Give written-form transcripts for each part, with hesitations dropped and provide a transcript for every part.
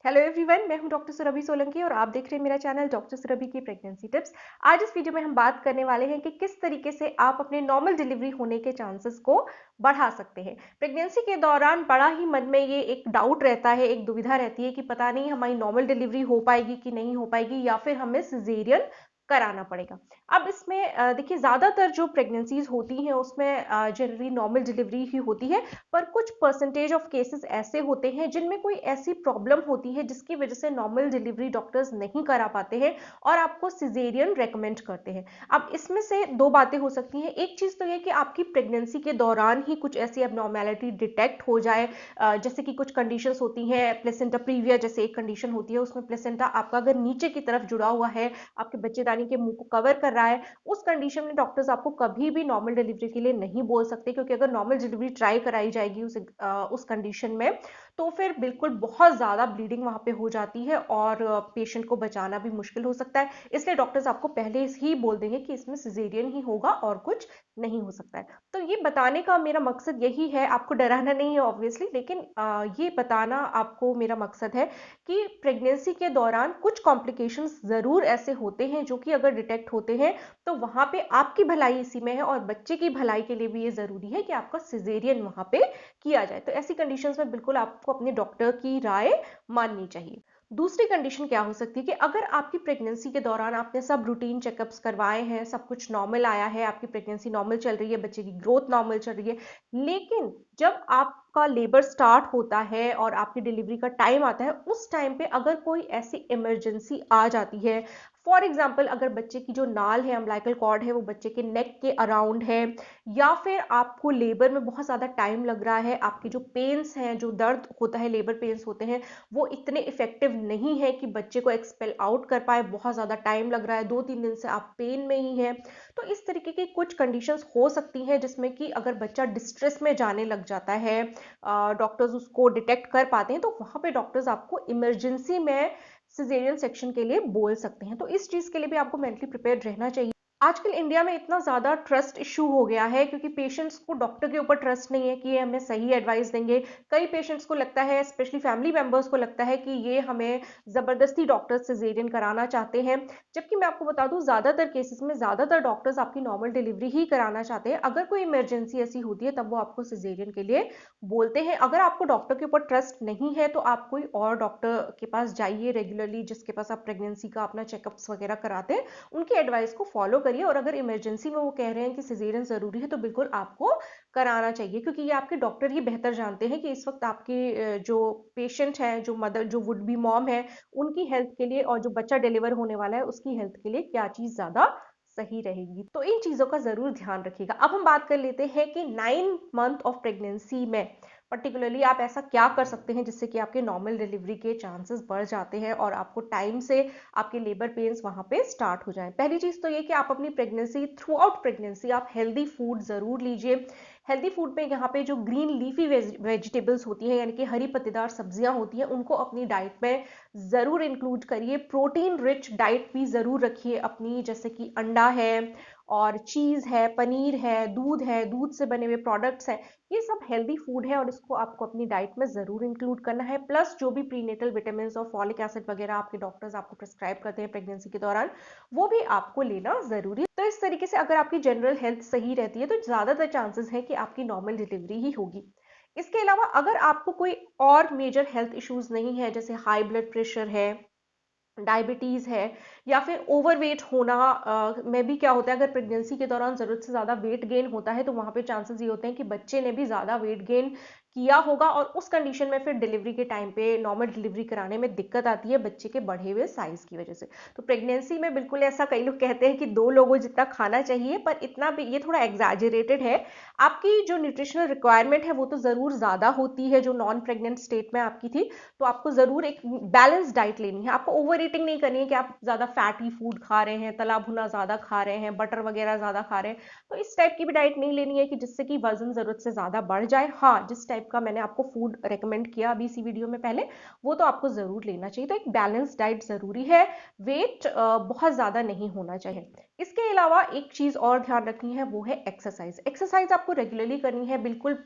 Hello everyone, मैं हूं doctor Surabhi Solanki और आप देख रहे हैं मेरा चैनल डॉक्टर सुरभि की प्रेगनेंसी टिप्स। आज इस वीडियो में हम बात करने वाले हैं कि किस तरीके से आप अपने नॉर्मल डिलीवरी होने के चांसेस को बढ़ा सकते हैं। प्रेगनेंसी के दौरान बड़ा ही मन में ये एक डाउट रहता है, एक दुविधा रहती है कि पता नहीं हमारी नॉर्मल डिलीवरी हो पाएगी कि नहीं हो पाएगी या फिर हमें सिजेरियन कराना पड़ेगा। अब इसमें देखिए, ज़्यादातर जो प्रेगनेंसीज होती हैं उसमें जनरली नॉर्मल डिलीवरी ही होती है, पर कुछ परसेंटेज ऑफ केसेस ऐसे होते हैं जिनमें कोई ऐसी प्रॉब्लम होती है जिसकी वजह से नॉर्मल डिलीवरी डॉक्टर्स नहीं करा पाते हैं और आपको सिजेरियन रेकमेंड करते हैं। अब इसमें से दो बातें हो सकती हैं। एक चीज़ तो ये कि आपकी प्रेगनेंसी के दौरान ही कुछ ऐसी एबनॉर्मेलिटी डिटेक्ट हो जाए, जैसे कि कुछ कंडीशंस होती हैं, प्लेसेंटा प्रीविया जैसे एक कंडीशन होती है, उसमें प्लेसेंटा आपका अगर नीचे की तरफ जुड़ा हुआ है, आपके बच्चेदानी के मुंह को कवर कर रहा है, उस कंडीशन में डॉक्टर्स आपको कभी भी नॉर्मल डिलीवरी के लिए नहीं बोल सकते, क्योंकि अगर नॉर्मल डिलीवरी ट्राई कराई जाएगी उस कंडीशन में तो फिर बिल्कुल बहुत ज़्यादा ब्लीडिंग वहाँ पे हो जाती है और पेशेंट को बचाना भी मुश्किल हो सकता है। इसलिए डॉक्टर्स आपको पहले ही बोल देंगे कि इसमें सिजेरियन ही होगा और कुछ नहीं हो सकता है। तो ये बताने का मेरा मकसद यही है, आपको डराना नहीं है ऑब्वियसली, लेकिन ये बताना आपको मेरा मकसद है कि प्रेगनेंसी के दौरान कुछ कॉम्प्लिकेशंस ज़रूर ऐसे होते हैं जो कि अगर डिटेक्ट होते हैं तो वहाँ पे आपकी भलाई इसी में है और बच्चे की भलाई के लिए भी ये ज़रूरी है कि आपका सिजेरियन वहाँ पे किया जाए। तो ऐसी कंडीशंस में बिल्कुल आपको अपने डॉक्टर की राय माननी चाहिए। दूसरी कंडीशन क्या हो सकती है कि अगर आपकी प्रेगनेंसी के दौरान आपने सब रूटीन चेकअप्स करवाए हैं, सब कुछ नॉर्मल आया है, आपकी प्रेगनेंसी नॉर्मल चल रही है, बच्चे की ग्रोथ नॉर्मल चल रही है, लेकिन जब आपका लेबर स्टार्ट होता है और आपकी डिलीवरी का टाइम आता है, उस टाइम पे अगर कोई ऐसी इमरजेंसी आ जाती है, फॉर एग्जाम्पल अगर बच्चे की जो नाल है, अम्बिलिकल कॉर्ड है, वो बच्चे के नेक के अराउंड है, या फिर आपको लेबर में बहुत ज़्यादा टाइम लग रहा है, आपकी जो पेन्स हैं, जो दर्द होता है, लेबर पेन्स होते हैं, वो इतने इफेक्टिव नहीं है कि बच्चे को एक्सपेल आउट कर पाए, बहुत ज़्यादा टाइम लग रहा है, 2-3 दिन से आप पेन में ही हैं, तो इस तरीके की कुछ कंडीशंस हो सकती हैं जिसमें कि अगर बच्चा डिस्ट्रेस में जाने लग जाता है, डॉक्टर्स उसको डिटेक्ट कर पाते हैं, तो वहाँ पे डॉक्टर्स आपको इमरजेंसी में सिजेरियन सेक्शन के लिए बोल सकते हैं। तो इस चीज़ के लिए भी आपको मेंटली प्रिपेयर्ड रहना चाहिए। आजकल इंडिया में इतना ज़्यादा ट्रस्ट इशू हो गया है क्योंकि पेशेंट्स को डॉक्टर के ऊपर ट्रस्ट नहीं है कि ये हमें सही एडवाइस देंगे। कई पेशेंट्स को लगता है, स्पेशली फैमिली मेंबर्स को लगता है कि ये हमें ज़बरदस्ती डॉक्टर सिजेरियन कराना चाहते हैं। जबकि मैं आपको बता दूं, ज़्यादातर केसेस में ज़्यादातर डॉक्टर्स आपकी नॉर्मल डिलीवरी ही कराना चाहते हैं। अगर कोई इमरजेंसी ऐसी होती है तब वो आपको सिजेरियन के लिए बोलते हैं। अगर आपको डॉक्टर के ऊपर ट्रस्ट नहीं है तो आप कोई और डॉक्टर के पास जाइए रेगुलरली, जिसके पास आप प्रेगनेंसी का अपना चेकअप्स वगैरह कराते हैं, उनकी एडवाइस को फॉलो करिए। और अगर इमरजेंसी में वो कह रहे हैं कि सिजेरियन ज़रूरी है तो बिल्कुल आपको कराना चाहिए, क्योंकि ये आपके डॉक्टर ही बेहतर जानते हैं कि इस वक्त आपके जो पेशेंट है, जो मदर, जो वुड बी मॉम है, उनकी हेल्थ के लिए और जो बच्चा डिलीवर होने वाला है उसकी हेल्थ के लिए क्या चीज़ ज़्यादा सही रहेगी। तो इन चीज़ों का ज़रूर ध्यान रखिएगा। अब हम बात कर लेते हैं कि 9 मंथ ऑफ प्रेगनेंसी में पर्टिकुलरली आप ऐसा क्या कर सकते हैं जिससे कि आपके नॉर्मल डिलीवरी के चांसेस बढ़ जाते हैं और आपको टाइम से आपके लेबर पेन्स वहाँ पे स्टार्ट हो जाएं। पहली चीज़ तो ये कि आप अपनी प्रेगनेंसी, थ्रू आउट प्रेगनेंसी आप हेल्दी फूड ज़रूर लीजिए। हेल्दी फूड में यहाँ पे जो ग्रीन लीफी वेजिटेबल्स होती हैं, यानी कि हरी पत्तेदार सब्जियां होती हैं, उनको अपनी डाइट में ज़रूर इंक्लूड करिए। प्रोटीन रिच डाइट भी ज़रूर रखिए अपनी, जैसे कि अंडा है और चीज़ है, पनीर है, दूध से बने हुए प्रोडक्ट्स हैं, ये सब हेल्दी फूड है और इसको आपको अपनी डाइट में ज़रूर इंक्लूड करना है। प्लस जो भी प्रीनेटल विटामिन और फॉलिक एसिड वगैरह आपके डॉक्टर्स आपको प्रिस्क्राइब करते हैं प्रेगनेंसी के दौरान, वो भी आपको लेना ज़रूरी है। तो इस तरीके से अगर आपकी जनरल हेल्थ सही रहती है तो ज़्यादातर चांसेस हैं कि आपकी नॉर्मल डिलीवरी ही होगी। इसके अलावा अगर आपको कोई और मेजर हेल्थ इश्यूज नहीं है, जैसे हाई ब्लड प्रेशर है, डायबिटीज़ है, या फिर ओवरवेट होना, में भी क्या होता है, अगर प्रेगनेंसी के दौरान ज़रूरत से ज़्यादा वेट गेन होता है तो वहाँ पे चांसेस ये होते हैं कि बच्चे ने भी ज़्यादा वेट गेन किया होगा और उस कंडीशन में फिर डिलीवरी के टाइम पे नॉर्मल डिलीवरी कराने में दिक्कत आती है बच्चे के बढ़े हुए साइज़ की वजह से। तो प्रेगनेंसी में बिल्कुल ऐसा, कई लोग कहते हैं कि 2 लोगों जितना खाना चाहिए, पर इतना भी ये थोड़ा एग्जैजरेटेड है। आपकी जो न्यूट्रिशनल रिक्वायरमेंट है वो तो ज़रूर ज़्यादा होती है जो नॉन प्रेगनेंट स्टेट में आपकी थी, तो आपको ज़रूर एक बैलेंस डाइट लेनी है। आपको ओवर ईटिंग नहीं करनी है कि आप ज़्यादा फैटी फूड खा रहे हैं, तला भुना ज़्यादा खा रहे हैं, बटर वगैरह ज़्यादा खा रहे हैं, तो इस टाइप की भी डाइट नहीं लेनी है कि जिससे कि वजन ज़रूरत से ज़्यादा बढ़ जाए। हाँ, जिस टाइप टाइप का मैंने आपको फूड रेकमेंड किया अभी इसी वीडियो में पहले, वो तो आपको ज़रूर लेना चाहिए। तो एक बैलेंस डाइट ज़रूरी है, वेट बहुत ज़्यादा नहीं होना चाहिए। इसके अलावा एक चीज़ और ध्यान रखनी है, वो है एक्सरसाइज। एक्सरसाइज आपको रेगुलरली करनी है, बिल्कुल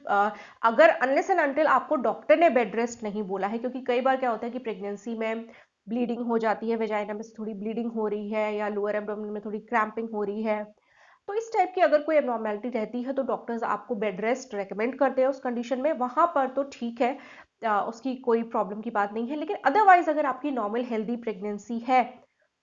अगर अनलेस एंड अनटिल आपको डॉक्टर ने बेड रेस्ट नहीं बोला है, क्योंकि कई बार क्या होता है कि प्रेगनेंसी में ब्लीडिंग हो जाती है, वेजाइना में से थोड़ी ब्लीडिंग हो रही है या लोअर एब्डोमेन में थोड़ी क्रैम्पिंग हो रही है, तो इस टाइप की अगर कोई एबनॉर्मेलिटी रहती है तो डॉक्टर्स आपको बेड रेस्ट रेकमेंड करते हैं उस कंडीशन में, वहां पर तो ठीक है, उसकी कोई प्रॉब्लम की बात नहीं है। लेकिन अदरवाइज अगर आपकी नॉर्मल हेल्दी प्रेगनेंसी है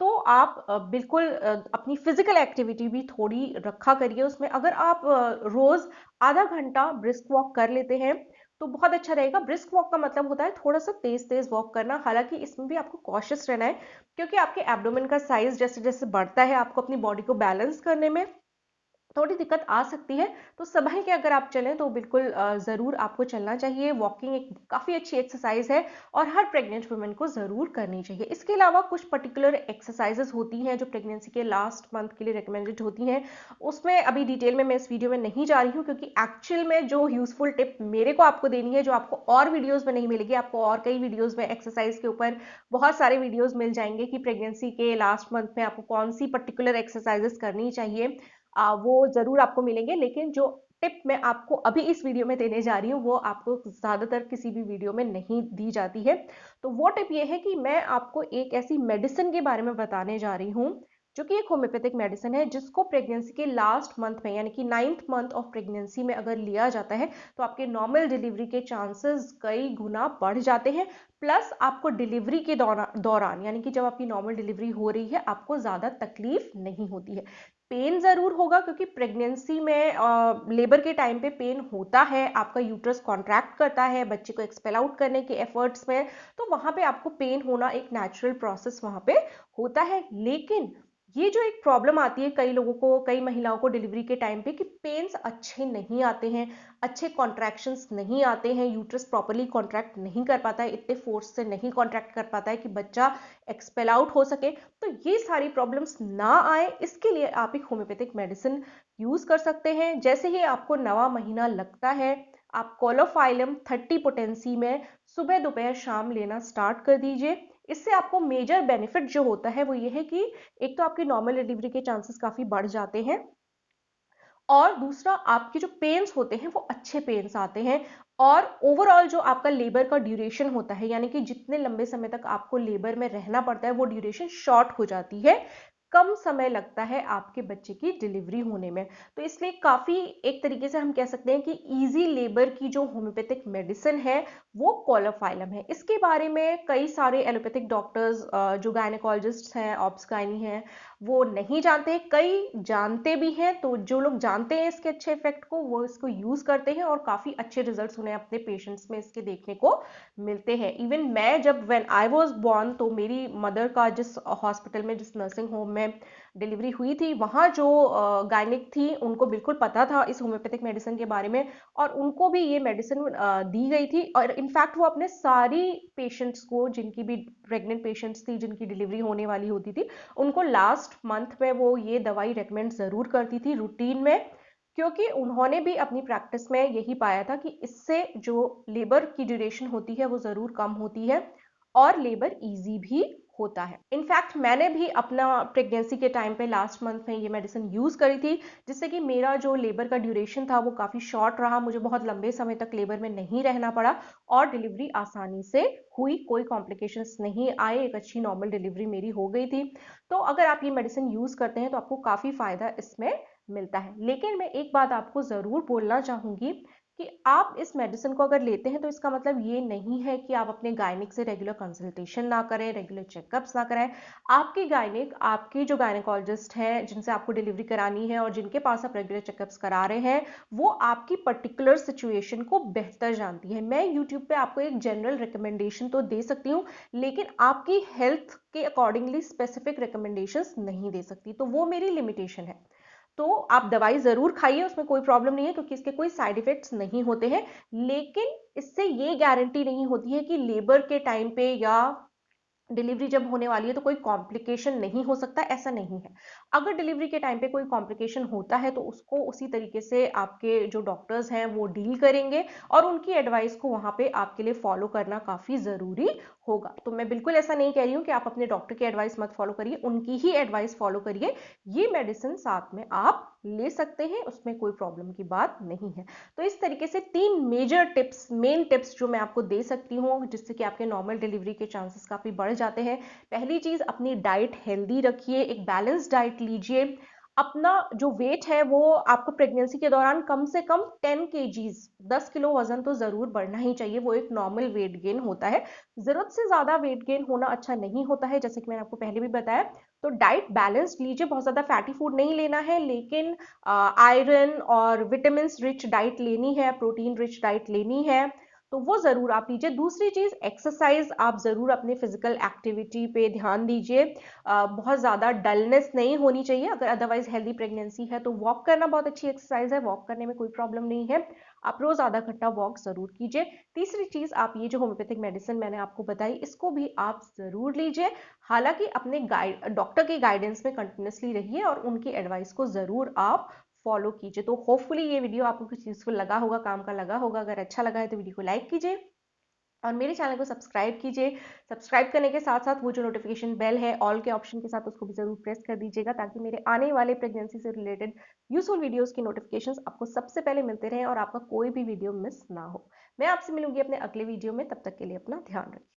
तो आप बिल्कुल अपनी फिजिकल एक्टिविटी भी थोड़ी रखा करिए उसमें। अगर आप रोज आधा घंटा ब्रिस्क वॉक कर लेते हैं तो बहुत अच्छा रहेगा। ब्रिस्क वॉक का मतलब होता है थोड़ा सा तेज तेज वॉक करना, हालांकि इसमें भी आपको कॉशियस रहना है, क्योंकि आपके एब्डोमेन का साइज जैसे जैसे बढ़ता है आपको अपनी बॉडी को बैलेंस करने में थोड़ी दिक्कत आ सकती है। तो सुबह के अगर आप चलें तो बिल्कुल ज़रूर आपको चलना चाहिए। वॉकिंग एक काफ़ी अच्छी एक्सरसाइज है और हर प्रेग्नेंट वुमेन को ज़रूर करनी चाहिए। इसके अलावा कुछ पर्टिकुलर एक्सरसाइजेस होती हैं जो प्रेगनेंसी के लास्ट मंथ के लिए रिकमेंडेड होती हैं, उसमें अभी डिटेल में मैं इस वीडियो में नहीं जा रही हूँ, क्योंकि एक्चुअल में जो यूजफुल टिप मेरे को आपको देनी है, जो आपको और वीडियोज़ में नहीं मिलेगी, आपको और कई वीडियोज़ में एक्सरसाइज के ऊपर बहुत सारे वीडियोज़ मिल जाएंगे कि प्रेगनेंसी के लास्ट मंथ में आपको कौन सी पर्टिकुलर एक्सरसाइजेस करनी चाहिए, वो जरूर आपको मिलेंगे। लेकिन जो टिप मैं आपको अभी इस वीडियो में देने जा रही हूँ वो आपको ज्यादातर किसी भी वीडियो में नहीं दी जाती है। तो वो टिप ये है कि मैं आपको एक ऐसी मेडिसिन के बारे में बताने जा रही हूँ जो कि एक होम्योपैथिक मेडिसिन है, जिसको प्रेगनेंसी के लास्ट मंथ में यानी कि 9th मंथ ऑफ प्रेगनेंसी में अगर लिया जाता है तो आपके नॉर्मल डिलीवरी के चांसेस कई गुना बढ़ जाते हैं। प्लस आपको डिलीवरी के दौरान यानी कि जब आपकी नॉर्मल डिलीवरी हो रही है आपको ज्यादा तकलीफ नहीं होती है। पेन जरूर होगा, क्योंकि प्रेगनेंसी में लेबर के टाइम पे पेन होता है, आपका यूट्रस कॉन्ट्रैक्ट करता है बच्चे को एक्सपेल आउट करने के एफर्ट्स में, तो वहां पे आपको पेन होना एक नेचुरल प्रोसेस वहां पे होता है। लेकिन ये जो एक प्रॉब्लम आती है कई लोगों को, कई महिलाओं को डिलीवरी के टाइम पे, कि पेन्स अच्छे नहीं आते हैं, अच्छे कॉन्ट्रैक्शंस नहीं आते हैं, यूट्रस प्रॉपरली कॉन्ट्रैक्ट नहीं कर पाता है, इतने फोर्स से नहीं कॉन्ट्रैक्ट कर पाता है कि बच्चा एक्सपेल आउट हो सके। तो ये सारी प्रॉब्लम्स ना आए इसके लिए आप एक होम्योपैथिक मेडिसिन यूज कर सकते हैं। जैसे ही आपको 9वां महीना लगता है आप कोलोफाइलम 30 पोटेंसी में सुबह दोपहर शाम लेना स्टार्ट कर दीजिए। इससे आपको मेजर बेनिफिट जो होता है वो ये है कि एक तो आपकी नॉर्मल डिलीवरी के चांसेस काफी बढ़ जाते हैं, और दूसरा आपके जो पेन्स होते हैं वो अच्छे पेन्स आते हैं, और ओवरऑल जो आपका लेबर का ड्यूरेशन होता है यानी कि जितने लंबे समय तक आपको लेबर में रहना पड़ता है वो ड्यूरेशन शॉर्ट हो जाती है, कम समय लगता है आपके बच्चे की डिलीवरी होने में। तो इसलिए काफी एक तरीके से हम कह सकते हैं कि इजी लेबर की जो होम्योपैथिक मेडिसिन है वो कोलोफाइलम है। इसके बारे में कई सारे एलोपैथिक डॉक्टर्स जो गायनेकोलॉजिस्ट हैं, ऑब्स्गाइनी हैं, वो नहीं जानते, कई जानते भी हैं। तो जो लोग जानते हैं इसके अच्छे इफेक्ट को वो इसको यूज करते हैं और काफी अच्छे रिजल्ट्स उन्हें अपने पेशेंट्स में इसके देखने को मिलते हैं। इवन मैं जब व्हेन आई वाज बोर्न तो मेरी मदर का जिस हॉस्पिटल में, जिस नर्सिंग होम में डिलीवरी हुई थी, वहाँ जो गायनिक थी उनको बिल्कुल पता था इस होम्योपैथिक मेडिसिन के बारे में, और उनको भी ये मेडिसिन दी गई थी। और इनफैक्ट वो अपने सारी पेशेंट्स को, जिनकी भी प्रेग्नेंट पेशेंट्स थी जिनकी डिलीवरी होने वाली होती थी, उनको लास्ट मंथ में वो ये दवाई रेकमेंड जरूर करती थी रूटीन में, क्योंकि उन्होंने भी अपनी प्रैक्टिस में यही पाया था कि इससे जो लेबर की ड्यूरेशन होती है वो जरूर कम होती है और लेबर इजी भी होता है। इनफैक्ट मैंने भी अपना प्रेगनेंसी के टाइम पे लास्ट मंथ में ये मेडिसिन यूज करी थी, जिससे कि मेरा जो लेबर का ड्यूरेशन था वो काफी शॉर्ट रहा, मुझे बहुत लंबे समय तक लेबर में नहीं रहना पड़ा और डिलीवरी आसानी से हुई, कोई कॉम्प्लिकेशंस नहीं आए, एक अच्छी नॉर्मल डिलीवरी मेरी हो गई थी। तो अगर आप ये मेडिसिन यूज करते हैं तो आपको काफी फायदा इसमें मिलता है। लेकिन मैं एक बात आपको जरूर बोलना चाहूंगी कि आप इस मेडिसिन को अगर लेते हैं तो इसका मतलब ये नहीं है कि आप अपने गायनिक से रेगुलर कंसल्टेशन ना करें, रेगुलर चेकअप्स ना करें। आपकी गायनिक, आपकी जो गायनेकोलॉजिस्ट हैं जिनसे आपको डिलीवरी करानी है और जिनके पास आप रेगुलर चेकअप्स करा रहे हैं, वो आपकी पर्टिकुलर सिचुएशन को बेहतर जानती है। मैं यूट्यूब पे आपको एक जनरल रिकमेंडेशन तो दे सकती हूँ, लेकिन आपकी हेल्थ के अकॉर्डिंगली स्पेसिफिक रिकमेंडेशंस नहीं दे सकती, तो वो मेरी लिमिटेशन है। तो आप दवाई जरूर खाइए, उसमें कोई प्रॉब्लम नहीं है, क्योंकि इसके कोई साइड इफेक्ट्स नहीं होते हैं। लेकिन इससे ये गारंटी नहीं होती है कि लेबर के टाइम पे या डिलीवरी जब होने वाली है तो कोई कॉम्प्लिकेशन नहीं हो सकता, ऐसा नहीं है। अगर डिलीवरी के टाइम पे कोई कॉम्प्लिकेशन होता है तो उसको उसी तरीके से आपके जो डॉक्टर्स हैं वो डील करेंगे और उनकी एडवाइस को वहाँ पे आपके लिए फॉलो करना काफ़ी ज़रूरी होगा। तो मैं बिल्कुल ऐसा नहीं कह रही हूँ कि आप अपने डॉक्टर की एडवाइस मत फॉलो करिए, उनकी ही एडवाइस फॉलो करिए। ये मेडिसिन साथ में आप ले सकते हैं, उसमें कोई प्रॉब्लम की बात नहीं है। तो इस तरीके से 3 मेजर टिप्स, मेन टिप्स जो मैं आपको दे सकती हूँ जिससे कि आपके नॉर्मल डिलीवरी के चांसेस काफ़ी बढ़ जाते हैं। पहली चीज़, अपनी डाइट हेल्दी रखिए, एक बैलेंस डाइट लीजिए। अपना जो वेट है वो आपको प्रेगनेंसी के दौरान कम से कम 10 केजीज, 10 किलो वजन तो जरूर बढ़ना ही चाहिए, वो एक नॉर्मल वेट गेन होता है। जरूरत से ज्यादा वेट गेन होना अच्छा नहीं होता है, जैसे कि मैंने आपको पहले भी बताया। तो डाइट बैलेंस लीजिए, बहुत ज्यादा फैटी फूड नहीं लेना है, लेकिन आयरन और विटामिन रिच डाइट लेनी है, प्रोटीन रिच डाइट लेनी है, तो वो जरूर आप लीजिए। दूसरी चीज, एक्सरसाइज आप जरूर अपने फिजिकल एक्टिविटी पे ध्यान दीजिए। बहुत ज़्यादा डलनेस नहीं होनी चाहिए। अगर अदरवाइज हेल्दी प्रेगनेंसी है तो वॉक करना बहुत अच्छी एक्सरसाइज है, वॉक करने में कोई प्रॉब्लम नहीं है। आप रोज आधा घंटा वॉक जरूर कीजिए। तीसरी चीज, आप ये जो होम्योपैथिक मेडिसिन मैंने आपको बताई इसको भी आप जरूर लीजिए। हालांकि अपने डॉक्टर की गाइडेंस में कंटिन्यूसली रहिए और उनकी एडवाइस को जरूर आप फॉलो कीजिए। तो होपफुली ये वीडियो आपको कुछ यूजफुल लगा होगा, काम का लगा होगा। अगर अच्छा लगा है तो वीडियो को लाइक कीजिए और मेरे चैनल को सब्सक्राइब कीजिए। सब्सक्राइब करने के साथ साथ वो जो नोटिफिकेशन बेल है ऑल के ऑप्शन के साथ, उसको भी जरूर प्रेस कर दीजिएगा, ताकि मेरे आने वाले प्रेगनेंसी से रिलेटेड यूजफुल वीडियोस की नोटिफिकेशंस आपको सबसे पहले मिलते रहें और आपका कोई भी वीडियो मिस ना हो। मैं आपसे मिलूंगी अपने अगले वीडियो में, तब तक के लिए अपना ध्यान रखिए।